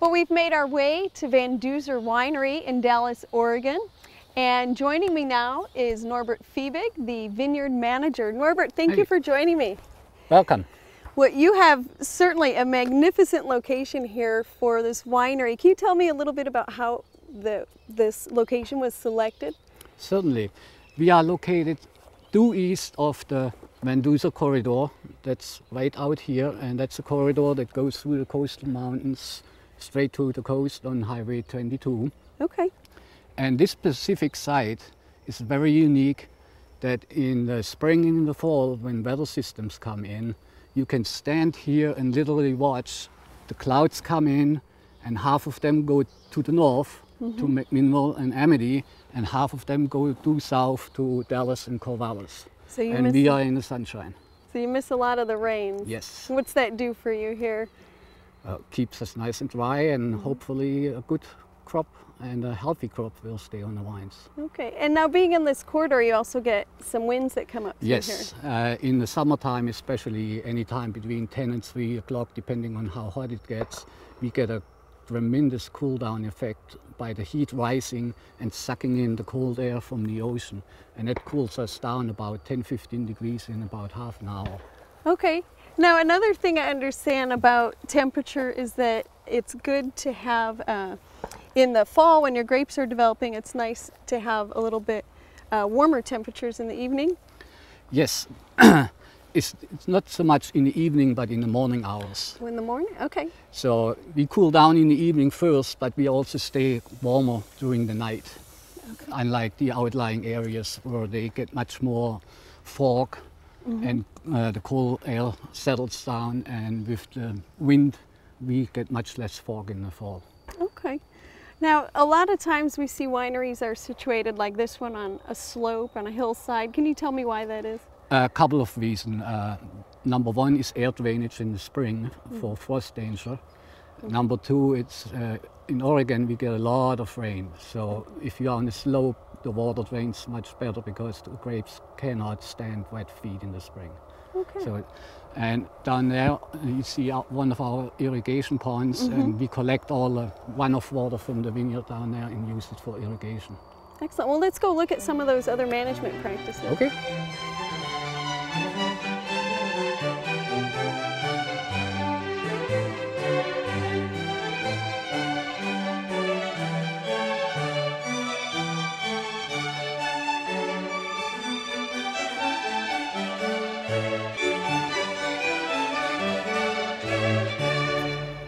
Well, we've made our way to Van Duzer Winery in Dallas, Oregon. And joining me now is Norbert Fiebig, the Vineyard Manager. Norbert, thank you for joining me. Welcome. Well, you have certainly a magnificent location here for this winery. Can you tell me a little bit about how this location was selected? Certainly. We are located due east of the Van Duzer corridor. That's right out here, and that's a corridor that goes through the coastal mountains straight to the coast on Highway 22. Okay. And this specific site is very unique that in the spring and in the fall, when weather systems come in, you can stand here and literally watch the clouds come in, and half of them go to the north, to McMinnville and Amity, and half of them go due south to Dallas and Corvallis. So you and we are in the sunshine. So you miss a lot of the rain. Yes. What's that do for you here? Keeps us nice and dry, and hopefully a good crop and a healthy crop will stay on the vines. Okay, and now being in this corridor, you also get some winds that come up through here. Yes, in the summertime especially, anytime between 10 and 3 o'clock, depending on how hot it gets, we get a tremendous cool down effect by the heat rising and sucking in the cold air from the ocean, and it cools us down about 10-15 degrees in about half an hour. Okay, now another thing I understand about temperature is that it's good to have in the fall when your grapes are developing, it's nice to have a little bit warmer temperatures in the evening. Yes, it's not so much in the evening, but in the morning hours. In the morning? Okay. So we cool down in the evening first, but we also stay warmer during the night. Okay. Unlike the outlying areas where they get much more fog and the cold air settles down, and with the wind we get much less fog in the fall. Okay. Now, a lot of times we see wineries are situated like this one on a slope, on a hillside. Can you tell me why that is? A couple of reasons. Number one is air drainage in the spring for frost danger. Number two, it's in Oregon we get a lot of rain. So if you're on a slope, the water drains much better because the grapes cannot stand wet feet in the spring. Okay. So, and down there you see one of our irrigation ponds, and we collect all the runoff water from the vineyard down there and use it for irrigation. Excellent. Well, let's go look at some of those other management practices. Okay.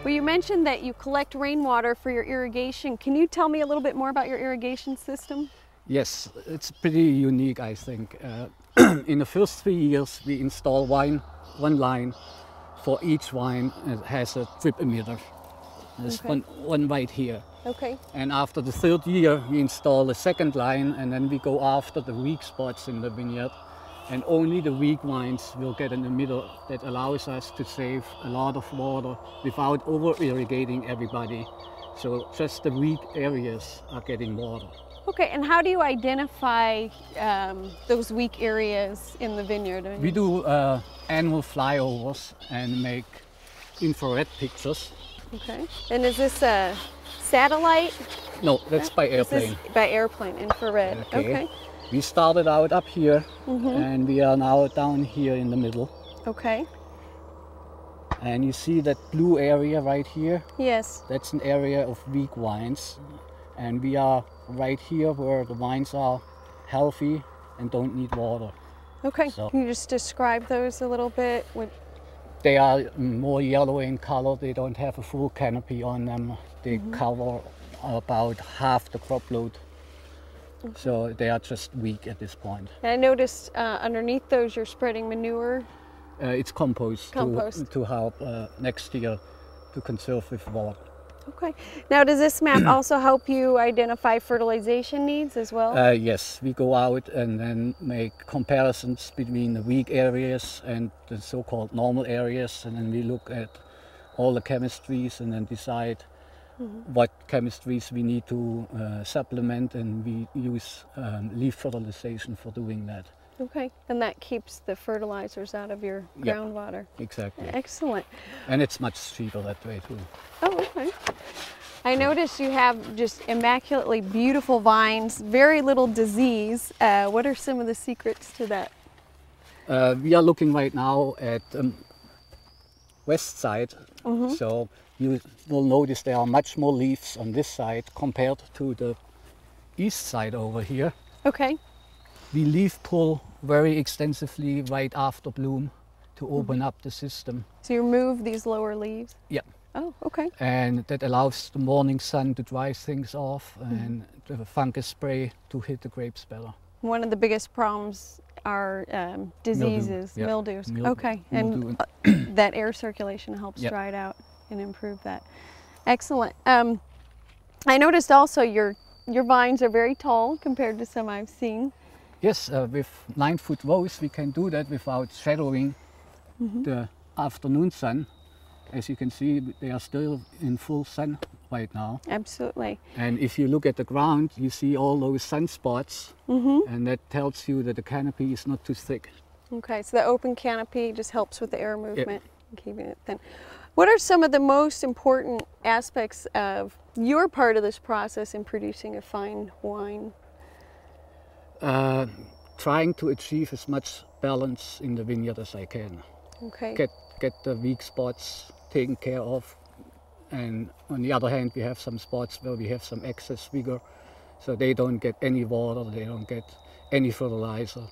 You mentioned that you collect rainwater for your irrigation. Can you tell me a little bit more about your irrigation system? Yes, it's pretty unique, I think. In the first 3 years, we install one line for each vine. It has a drip emitter. There's one right here. Okay. And after the 3rd year, we install a second line, and then we go after the weak spots in the vineyard. And only the weak vines will get an emitter that allows us to save a lot of water without over-irrigating everybody. So just the weak areas are getting water. Okay, and how do you identify those weak areas in the vineyard? We do annual flyovers and make infrared pictures. Okay, and is this a satellite? No, that's by airplane. This is by airplane, infrared. Okay. We started out up here, and we are now down here in the middle. Okay. And you see that blue area right here? Yes. That's an area of weak vines. And we are right here where the vines are healthy and don't need water. Okay. So, can you just describe those a little bit? They are more yellow in color. They don't have a full canopy on them. They cover about half the crop load. So they are just weak at this point. And I noticed underneath those you're spreading manure. It's compost. To help next year to conserve with water. Okay. Now, does this map also help you identify fertilization needs as well? Yes, we go out and then make comparisons between the weak areas and the so-called normal areas, and then we look at all the chemistries and then decide what chemistries we need to supplement, and we use leaf fertilization for doing that. Okay, and that keeps the fertilizers out of your Yep. groundwater. Exactly. Excellent. And it's much cheaper that way too. Oh, okay. I notice you have just immaculately beautiful vines, very little disease. What are some of the secrets to that? We are looking right now at west side, so you will notice there are much more leaves on this side compared to the east side over here. Okay. We leaf pull very extensively right after bloom to open up the system. So you remove these lower leaves? Yeah. Oh, okay. And that allows the morning sun to dry things off and the fungus spray to hit the grapes better. One of the biggest problems are diseases, yeah. mildews. Mildew. Okay, Mildew. and that air circulation helps Yep. dry it out and improve that. Excellent. I noticed also your vines are very tall compared to some I've seen. Yes, with 9-foot rows we can do that without shadowing the afternoon sun. As you can see, they are still in full sun right now. Absolutely. And if you look at the ground, you see all those sunspots, and that tells you that the canopy is not too thick. Okay, so the open canopy just helps with the air movement, and keeping it thin. What are some of the most important aspects of your part of this process in producing a fine wine? Trying to achieve as much balance in the vineyard as I can. Okay. Get the weak spots taken care of, and on the other hand we have some spots where we have some excess vigor, so they don't get any water, they don't get any fertilizer.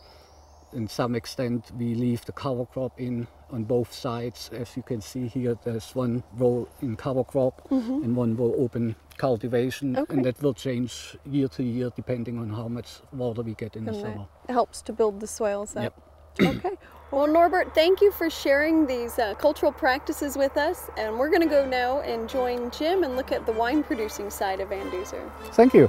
In some extent we leave the cover crop in on both sides. As you can see here, there's one row in cover crop and one row open cultivation, Okay. and that will change year to year depending on how much water we get in the And summer. that helps to build the soils up. Yep. Okay. Well, Norbert, thank you for sharing these cultural practices with us. And we're going to go now and join Jim and look at the wine producing side of Van Duzer. Thank you.